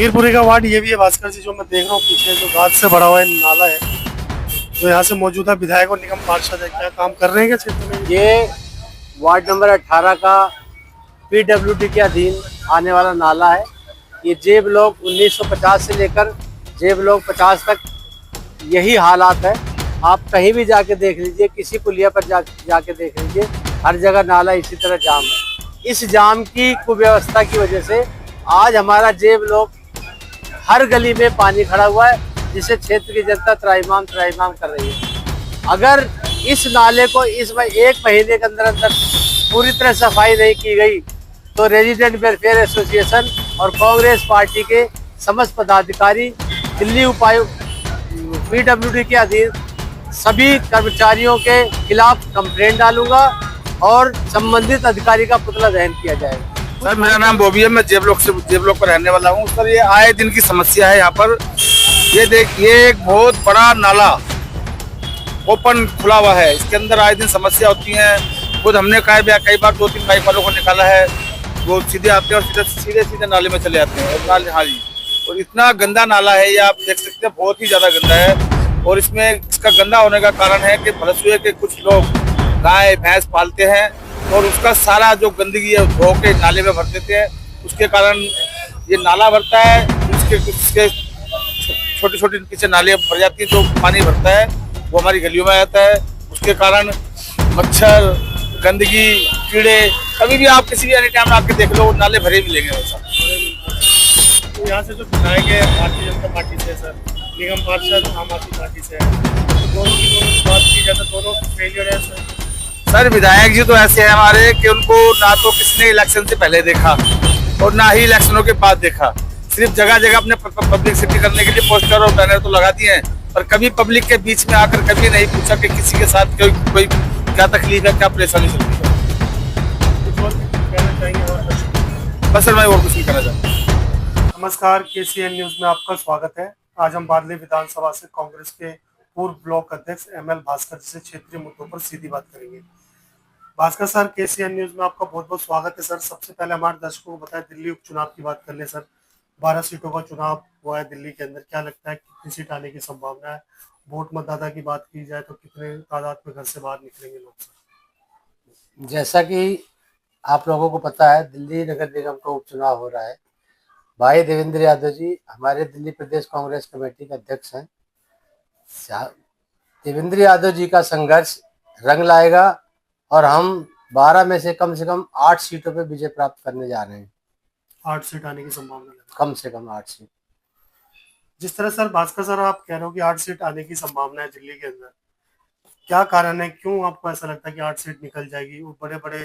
मीरपुरी का वार्ड ये भी है भास्कर जी, जो मैं देख रहा हूँ पीछे जो गाद से भरा हुआ है नाला है। तो यहाँ से मौजूदा विधायक और निगम पार्षद है, क्या काम कर रहे हैं क्या क्षेत्र में? ये वार्ड नंबर 18 का पीडब्ल्यूडी के अधीन आने वाला नाला है। ये जे ब्लॉक 1950 से लेकर जे ब्लॉक 50 तक यही हालात है। आप कहीं भी जाके देख लीजिए, किसी पुलिया पर जाके देख लीजिए, हर जगह नाला इसी तरह जाम है। इस जाम की कुव्यवस्था की वजह से आज हमारा जे ब्लॉक हर गली में पानी खड़ा हुआ है, जिससे क्षेत्र की जनता त्राहिमाम कर रही है। अगर इस नाले को इस एक महीने के अंदर अंदर पूरी तरह सफाई नहीं की गई तो रेजिडेंट वेलफेयर एसोसिएशन और कांग्रेस पार्टी के समस्त पदाधिकारी दिल्ली उपायुक्त पीडब्ल्यूडी के अधीन सभी कर्मचारियों के खिलाफ कंप्लेंट डालूंगा और संबंधित अधिकारी का पुतला दहन किया जाएगा। सर, मेरा नाम बॉबी है। मैं जे ब्लॉक पर रहने वाला हूँ। सर, ये आए दिन की समस्या है यहाँ पर। ये देखिए, एक बहुत बड़ा नाला ओपन खुला हुआ है, इसके अंदर आए दिन समस्या होती है। खुद हमने कई बार 2-3 बाइक वालों को निकाला है, वो सीधे आते हैं और सीधे नाले में चले जाते हैं। हाँ जी, और इतना गंदा नाला है, ये आप देख सकते हैं, बहुत ही ज्यादा गंदा है। और इसमें इसका गंदा होने का कारण है कि फलसुए के कुछ लोग गाय भैंस पालते हैं और उसका सारा जो गंदगी है धो के नाले में भर देते हैं। उसके कारण ये नाला भरता है, उसके छोटे छोटे पीछे नाले भर जाती है, जो पानी भरता है वो हमारी गलियों में आ जाता है। उसके कारण मच्छर, गंदगी, कीड़े, कभी भी आप किसी भी एनी टाइम आके देख लो, नाले भरे मिलेंगे वैसा। तो यहाँ से जो विधायक है भारतीय जनता पार्टी से, सर निगम पार्षद आम आदमी पार्टी से है, तो दोनों की बात की जाए तो दोनों फेलियर है सर, विधायक जी तो ऐसे हैं हमारे कि उनको ना तो किसने इलेक्शन से पहले देखा और ना ही इलेक्शनों के बाद देखा। सिर्फ जगह जगह अपने पब्लिसिटी करने के लिए पोस्टर और बैनर तो लगा दिए हैं, और कभी पब्लिक के बीच में आकर कभी नहीं पूछा कि किसी के साथ कोई क्या तकलीफ है, क्या परेशानी चलती है। बस सर, मैं और कुछ नहीं कहना चाहता। नमस्कार, KCN न्यूज में आपका स्वागत है। आज हम बादली विधानसभा से कांग्रेस के पूर्व ब्लॉक अध्यक्ष ML भास्कर जी से क्षेत्रीय मुद्दों पर सीधी बात करेंगे। भास्कर सर, KCN न्यूज में आपका बहुत बहुत स्वागत है। सर, सबसे पहले हमारे दर्शकों को बताएं, दिल्ली उपचुनाव की बात कर ले सर। 12 सीटों का चुनाव हुआ है दिल्ली के अंदर, क्या लगता है कितनी सीट आने की संभावना है? वोट मतदाता की बात की जाए तो कितने तादाद में घर से बाहर निकलेंगे लोग सर? जैसा कि आप लोगों को पता है, दिल्ली नगर निगम का उपचुनाव हो रहा है। भाई देवेंद्र यादव जी हमारे दिल्ली प्रदेश कांग्रेस कमेटी के अध्यक्ष हैं। देवेंद्र यादव जी का संघर्ष रंग लाएगा और हम 12 में से कम 8 सीटों पे विजय प्राप्त करने जा रहे हैं। 8 सीट आने की संभावना है, कम से कम 8 सीट। जिस तरह सर भास्कर सर आप कह रहे हो कि 8 सीट आने की संभावना है दिल्ली के अंदर, क्या कारण है, क्यों आपको ऐसा लगता है कि 8 सीट निकल जाएगी? वो बड़े बड़े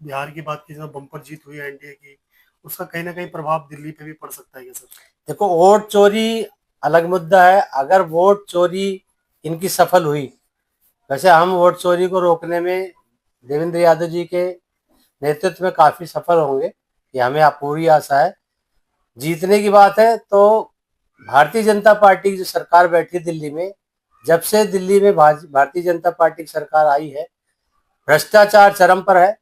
बिहार की बात की जाए, बम्पर जीत हुई है एनडीए की, उसका कहीं ना कहीं प्रभाव दिल्ली पे भी पड़ सकता है क्या सर? देखो, वोट चोरी अलग मुद्दा है। अगर वोट चोरी इनकी सफल हुई, वैसे हम वोट चोरी को रोकने में देवेंद्र यादव जी के नेतृत्व में काफी सफल होंगे, ये हमें पूरी आशा है। जीतने की बात है तो भारतीय जनता पार्टी की जो सरकार बैठी दिल्ली में, जब से दिल्ली में भारतीय जनता पार्टी की सरकार आई है, भ्रष्टाचार चरम पर है।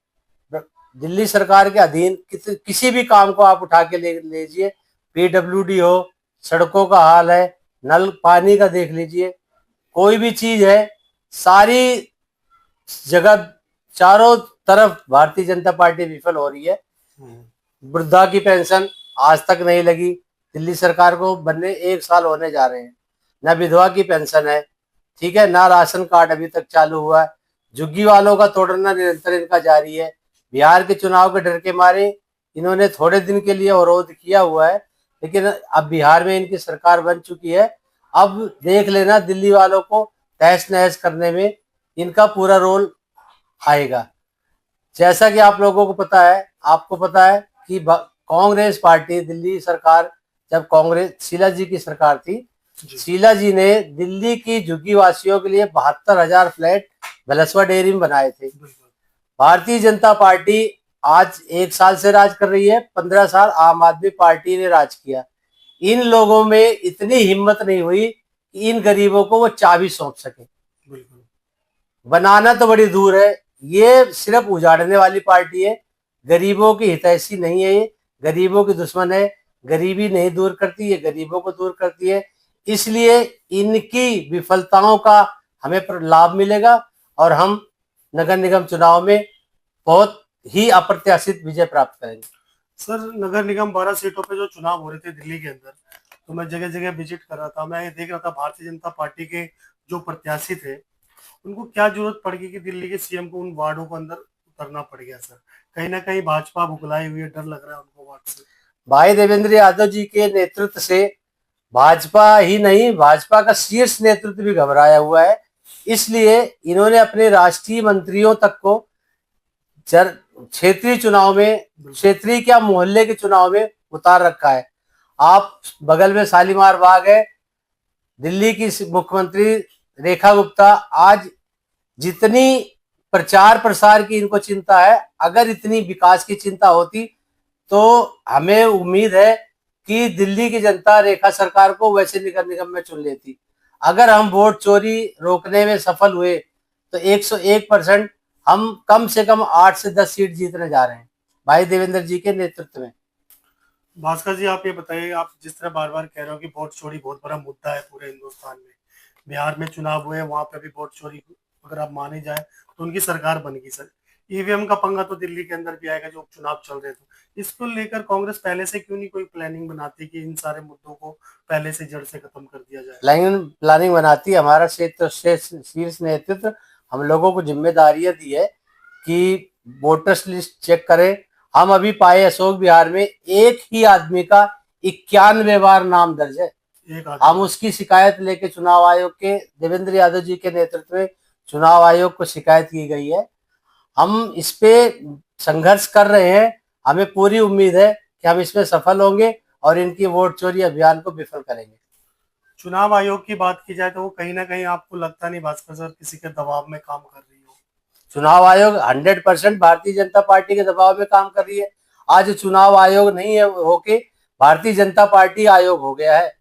दिल्ली सरकार के अधीन किसी भी काम को आप उठा के ले लीजिए, पीडब्ल्यूडी हो, सड़कों का हाल है, नल पानी का देख लीजिए, कोई भी चीज है, सारी जगह चारों तरफ भारतीय जनता पार्टी विफल हो रही है। वृद्धा की पेंशन आज तक नहीं लगी, दिल्ली सरकार को बनने 1 साल होने जा रहे हैं। ना विधवा की पेंशन है, ठीक है, ना राशन कार्ड अभी तक चालू हुआ है। झुग्गी वालों का तोड़ना निरंतर इनका जारी है। बिहार के चुनाव के डर के मारे इन्होंने थोड़े दिन के लिए अवरोध किया हुआ है, लेकिन अब बिहार में इनकी सरकार बन चुकी है। अब देख लेना, दिल्ली वालों को तहस नहस करने में इनका पूरा रोल आएगा। जैसा कि आप लोगों को पता है, आपको पता है कि कांग्रेस पार्टी, दिल्ली सरकार, जब कांग्रेस शीला जी की सरकार थी, शीला जी ने दिल्ली की झुग्गी वासियों के लिए 72,000 फ्लैट भलसवा डेयरी में बनाए थे। भारतीय जनता पार्टी आज 1 साल से राज कर रही है, 15 साल आम आदमी पार्टी ने राज किया। इन लोगों में इतनी हिम्मत नहीं हुई कि इन गरीबों को वो चाबी सौंप सके। बनाना तो बड़ी दूर है, ये सिर्फ उजाड़ने वाली पार्टी है। गरीबों की हितैषी नहीं है, ये गरीबों की दुश्मन है। गरीबी नहीं दूर करती, ये गरीबों को दूर करती है। इसलिए इनकी विफलताओं का हमें लाभ मिलेगा और हम नगर निगम चुनाव में बहुत ही अप्रत्याशित विजय प्राप्त करेंगे। सर, नगर निगम 12 सीटों पे जो चुनाव हो रहे थे दिल्ली के अंदर, तो मैं जगह जगह विजिट कर रहा था, मैं ये देख रहा था भारतीय जनता पार्टी के जो प्रत्याशी थे उनको क्या जरूरत पड़ गई कि दिल्ली के सीएम को उन वार्डों को अंदर उतरना पड़ गया। सर, कहीं ना कहीं भाजपा भुगलाई हुई है, डर लग रहा है उनको वार्ड से। भाई देवेंद्र यादव जी के नेतृत्व से भाजपा ही नहीं, भाजपा का शीर्ष नेतृत्व भी घबराया हुआ है। इसलिए इन्होंने अपने राष्ट्रीय मंत्रियों तक को क्षेत्रीय चुनाव में, क्षेत्रीय क्या मोहल्ले के चुनाव में उतार रखा है। आप बगल में शालीमार बाग है, दिल्ली की मुख्यमंत्री रेखा गुप्ता आज जितनी प्रचार प्रसार की इनको चिंता है, अगर इतनी विकास की चिंता होती तो हमें उम्मीद है कि दिल्ली की जनता रेखा सरकार को वैसे नगर निगम में चुन लेती। अगर हम वोट चोरी रोकने में सफल हुए तो 101% हम कम से कम 8 से 10 सीट जीतने जा रहे हैं भाई देवेंद्र जी के नेतृत्व में। भास्कर जी, आप ये बताइए, आप जिस तरह बार बार कह रहे हो कि वोट चोरी बहुत बड़ा मुद्दा है पूरे हिंदुस्तान में, बिहार में चुनाव हुए वहां पे भी वोट चोरी अगर आप माने जाए तो उनकी सरकार बनेगी। सर, ईवीएम का पंगा तो दिल्ली के अंदर भी आएगा, जो चुनाव चल रहे थे, इसको लेकर कांग्रेस पहले से क्यों नहीं कोई प्लानिंग बनाती कि इन सारे मुद्दों को पहले से जड़ से खत्म कर दिया जाए। प्लानिंग बनाती हमारा क्षेत्र शीर्ष नेतृत्व, हम लोगों को जिम्मेदारियां दी है कि वोटर्स लिस्ट चेक करें। हम अभी पाए अशोक विहार में एक ही आदमी का 91 बार नाम दर्ज है। हम उसकी शिकायत लेके चुनाव आयोग के, देवेंद्र यादव जी के नेतृत्व में चुनाव आयोग को शिकायत की गई है। हम इस पे संघर्ष कर रहे हैं, हमें पूरी उम्मीद है कि हम इसमें सफल होंगे और इनकी वोट चोरी अभियान को विफल करेंगे। चुनाव आयोग की बात की जाए तो वो कहीं ना कहीं आपको लगता नहीं भास्कर सर किसी के दबाव में काम कर रही हो? चुनाव आयोग 100% भारतीय जनता पार्टी के दबाव में काम कर रही है। आज चुनाव आयोग नहीं है होके भारतीय जनता पार्टी आयोग हो गया है।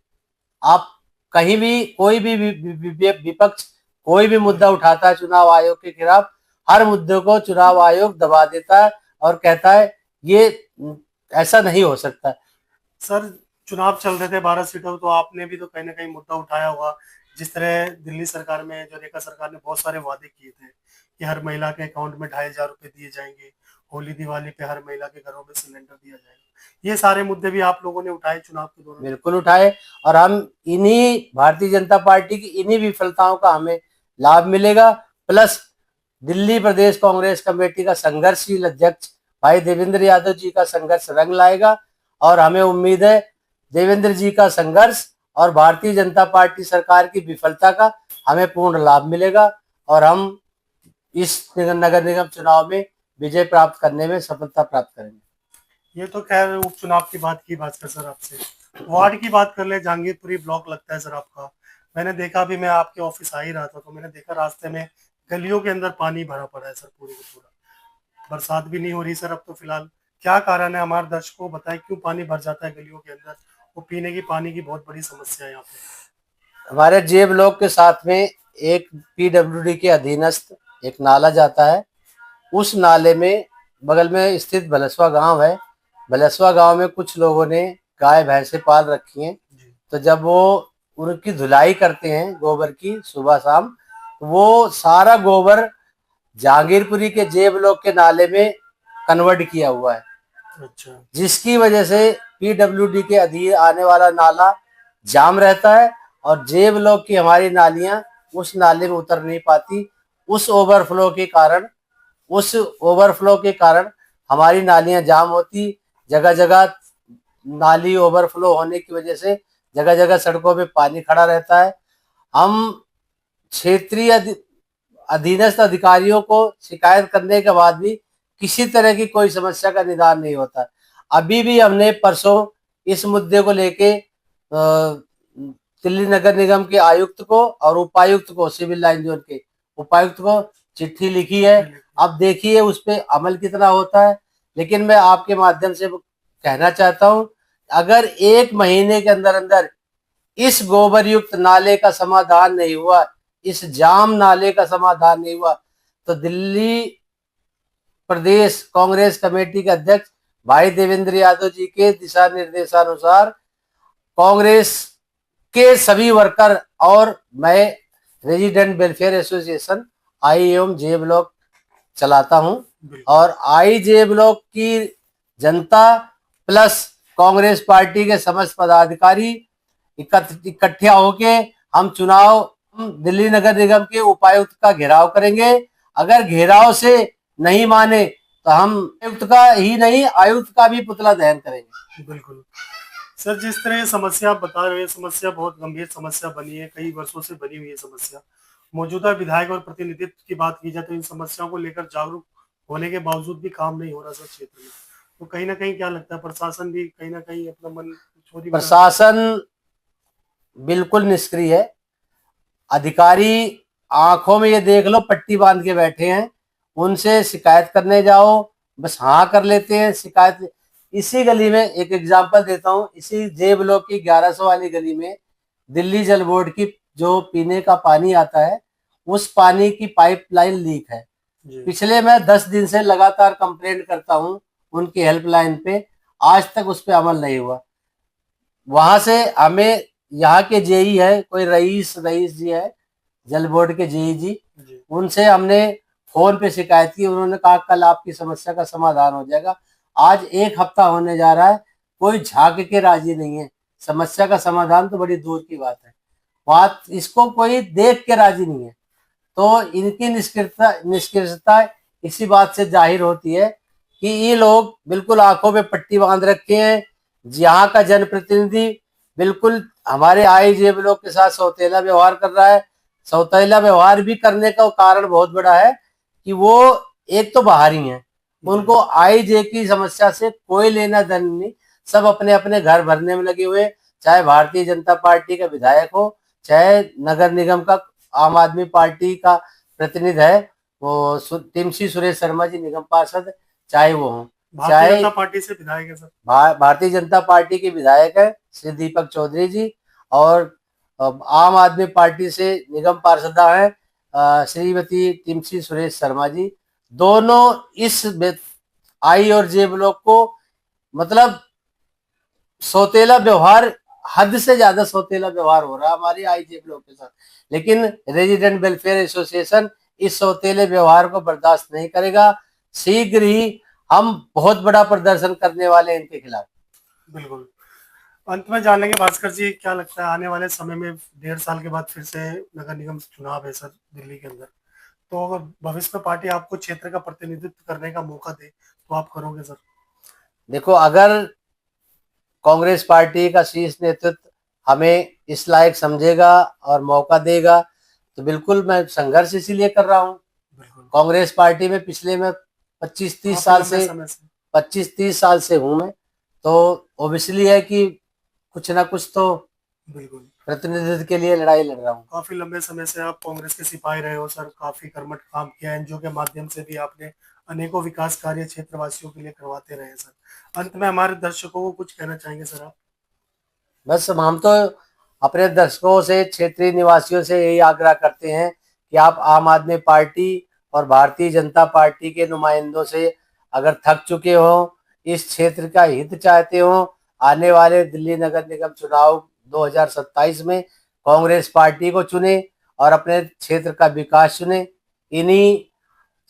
आप कहीं भी कोई भी विपक्ष कोई भी मुद्दा उठाता है चुनाव आयोग के खिलाफ, हर मुद्दे को चुनाव आयोग दबा देता है और कहता है ये ऐसा नहीं हो सकता। सर, चुनाव चल रहे थे 12 सीटों, तो आपने भी तो कहीं ना कहीं मुद्दा उठाया होगा। जिस तरह दिल्ली सरकार में जो रेखा सरकार ने बहुत सारे वादे किए थे कि हर महिला के अकाउंट में 2500 रुपए दिए जाएंगे, होली दिवाली पे हर महिला के घरों में सिलेंडर दिया जाएगा, ये सारे मुद्दे भी आप लोगों ने उठाए चुनाव के दौरान? बिल्कुल उठाए, और हम इन्हीं भारतीय जनता पार्टी की इन्हीं विफलताओं का हमें लाभ मिलेगा। प्लस दिल्ली प्रदेश कांग्रेस कमेटी का संघर्षशील अध्यक्ष भाई देवेंद्र यादव जी का संघर्ष रंग लाएगा और हमें उम्मीद है देवेंद्र जी का संघर्ष और भारतीय जनता पार्टी सरकार की विफलता का हमें पूर्ण लाभ मिलेगा और हम इस नगर निगम चुनाव में विजय प्राप्त करने में सफलता प्राप्त करेंगे। ये तो खैर उपचुनाव की बात की भास्कर सर आपसे, वार्ड की बात कर ले। जहांगीरपुरी ब्लॉक लगता है सर आपका। मैंने देखा, अभी मैं आपके ऑफिस आ ही रहा था तो मैंने देखा रास्ते में गलियों के अंदर पानी भरा पड़ा है सर, पूरी का पूरा। बरसात भी नहीं हो रही सर अब तो फिलहाल, क्या कारण है? हमारे दर्शकों को बताएं क्यों पानी भर जाता है गलियों के अंदर। वो पीने की पानी की बहुत बड़ी समस्या है यहाँ पे। हमारे जे ब्लॉक के साथ में एक पीडब्ल्यूडी के अधीनस्थ एक नाला जाता है। उस नाले में बगल में स्थित भलसवा गांव है। भलसवा गांव में कुछ लोगों ने गाय भैंसे पाल रखी हैं, तो जब वो उनकी धुलाई करते हैं गोबर की सुबह शाम, वो सारा गोबर जहांगीरपुरी के जे ब्लॉक के नाले में कन्वर्ट किया हुआ है। अच्छा। जिसकी वजह से पीडब्ल्यूडी के अधीन आने वाला नाला जाम रहता है और जे ब्लॉक की हमारी नालियां उस नाले में उतर नहीं पाती। उस ओवरफ्लो के कारण हमारी नालियां जाम होती। जगह जगह नाली ओवरफ्लो होने की वजह से जगह जगह सड़कों पे पानी खड़ा रहता है। हम क्षेत्रीय अधीनस्थ अधिकारियों को शिकायत करने के बाद भी किसी तरह की कोई समस्या का निदान नहीं होता। अभी भी हमने परसों इस मुद्दे को लेके दिल्ली नगर निगम के आयुक्त को और उपायुक्त को, सिविल लाइन जोन के उपायुक्त को चिट्ठी लिखी है। अब देखिए उस पर अमल कितना होता है। लेकिन मैं आपके माध्यम से कहना चाहता हूं, अगर 1 महीने के अंदर अंदर इस गोबर युक्त नाले का समाधान नहीं हुआ, इस जाम नाले का समाधान नहीं हुआ, तो दिल्ली प्रदेश कांग्रेस कमेटी के अध्यक्ष भाई देवेंद्र यादव जी के दिशा निर्देशानुसार कांग्रेस के सभी वर्कर और मैं रेजिडेंट वेलफेयर एसोसिएशन आई एवं जे ब्लॉक चलाता हूं और आई जे ब्लॉक की जनता प्लस कांग्रेस पार्टी के समस्त पदाधिकारी इकट्ठे होके हम दिल्ली नगर निगम के उपायुक्त का घेराव करेंगे। अगर घेराव से नहीं माने तो हम आयुक्त का ही नहीं आयुक्त का भी पुतला दहन करेंगे। बिल्कुल सर, जिस तरह ये समस्या आप बता रहे हैं, समस्या बहुत गंभीर समस्या बनी है, कई वर्षों से बनी हुई है समस्या। मौजूदा विधायक और प्रतिनिधित्व की बात की जाए तो इन समस्याओं को लेकर जागरूक होने के बावजूद भी काम नहीं हो रहा सर क्षेत्र में। तो कहीं ना कहीं क्या लगता है, प्रशासन भी कहीं ना कहीं अपना मन छोड़ी? प्रशासन बिल्कुल निष्क्रिय है। अधिकारी आंखों में ये देख लो पट्टी बांध के बैठे हैं, उनसे शिकायत करने जाओ बस हाँ कर लेते हैं शिकायत। इसी गली में एक एग्जांपल देता हूँ, इसी जे ब्लॉक की 1100 वाली गली में दिल्ली जल बोर्ड की जो पीने का पानी आता है उस पानी की पाइपलाइन लीक है। पिछले मैं 10 दिन से लगातार कंप्लेंट करता हूँ उनकी हेल्पलाइन पे, आज तक उस पर अमल नहीं हुआ। वहां से हमें यहाँ के जेई है, कोई रईस जी है जल बोर्ड के जेई जी, उनसे हमने फोन पे शिकायत की, उन्होंने कहा कल आपकी समस्या का समाधान हो जाएगा। आज 1 हफ्ता होने जा रहा है, कोई झांक के राजी नहीं है। समस्या का समाधान तो बड़ी दूर की बात है, बात इसको कोई देख के राजी नहीं है। तो इनकी निष्क्रियता इसी बात से जाहिर होती है कि ये लोग बिल्कुल आंखों पे पट्टी बांध रखे हैं। यहाँ का जनप्रतिनिधि बिल्कुल हमारे आईजे ब्लॉक के साथ सौतेला व्यवहार कर रहा है। सौतेला व्यवहार भी करने का कारण बहुत बड़ा है कि वो एक तो बाहरी हैं, उनको आईजे की समस्या से कोई लेना देना नहीं, सब अपने अपने घर भरने में लगे हुए, चाहे भारतीय जनता पार्टी का विधायक हो, चाहे नगर निगम का आम आदमी पार्टी का प्रतिनिधि है वो टिमसी सुरेश शर्मा जी निगम पार्षद, चाहे वो हो, भारतीय जनता पार्टी से विधायक है सर, भारतीय जनता पार्टी के विधायक है श्री दीपक चौधरी जी, और आम आदमी पार्टी से निगम पार्षदा है श्रीमती टिमसी सुरेश शर्मा जी। दोनों इस आई और जे ब्लॉक को मतलब सौतेला व्यवहार, हद से ज्यादा सौतेला व्यवहार हो रहा है हमारी आईजे ब्लॉक के साथ। लेकिन रेजिडेंट वेलफेयर एसोसिएशन इस सौतेले व्यवहार को बर्दाश्त नहीं करेगा। शीघ्र ही हम बहुत बड़ा प्रदर्शन करने वाले हैं इनके खिलाफ। बिल्कुल। अंत में जान लेंगे भास्कर जी, क्या लगता है आने वाले समय में 1.5 साल के बाद फिर से नगर निगम चुनाव है सर दिल्ली के अंदर, तो अगर भविष्य में पार्टी आपको क्षेत्र का प्रतिनिधित्व करने का मौका दे तो आप करोगे सर? देखो, अगर कांग्रेस पार्टी का शीर्ष नेतृत्व हमें इस लायक समझेगा और मौका देगा तो बिल्कुल मैं संघर्ष इसीलिए कर रहा हूँ। कांग्रेस पार्टी में पिछले में 25-30 साल से हूँ मैं, तो ऑब्वियसली है कि कुछ ना कुछ तो बिल्कुल प्रतिनिधित्व के लिए लड़ाई लड़ रहा हूँ। काफी लंबे समय से आप कांग्रेस के सिपाही रहे हो सर, काफी कर्मठ काम किया, एनजीओ के माध्यम से भी आपने अनेकों विकास कार्य क्षेत्रवासियों के लिए करवाते रहे सर। अंत में हमारे दर्शकों को कुछ कहना चाहेंगे सर आप? बस हम तो अपने दर्शकों से, क्षेत्रीय निवासियों से यही आग्रह करते हैं कि आप आम आदमी पार्टी और भारतीय जनता पार्टी के नुमाइंदों से अगर थक चुके हो, इस क्षेत्र का हित चाहते हो, आने वाले दिल्ली नगर निगम चुनाव 2027 में कांग्रेस पार्टी को चुने और अपने क्षेत्र का विकास चुने। इन्हीं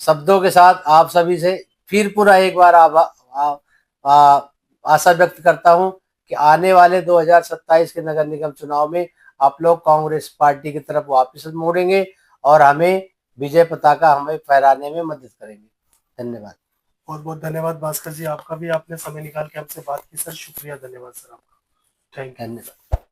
शब्दों के साथ आप सभी से फिर पूरा एक बार आशा व्यक्त करता हूं कि आने वाले 2027 के नगर निगम चुनाव में आप लोग कांग्रेस पार्टी की तरफ वापस मुड़ेंगे और हमें विजय पताका हमें फहराने में मदद करेंगे। धन्यवाद। बहुत बहुत धन्यवाद भास्कर जी, आपका भी, आपने समय निकाल के हमसे बात की सर, शुक्रिया, धन्यवाद सर आपका। Thank you. धन्यवाद।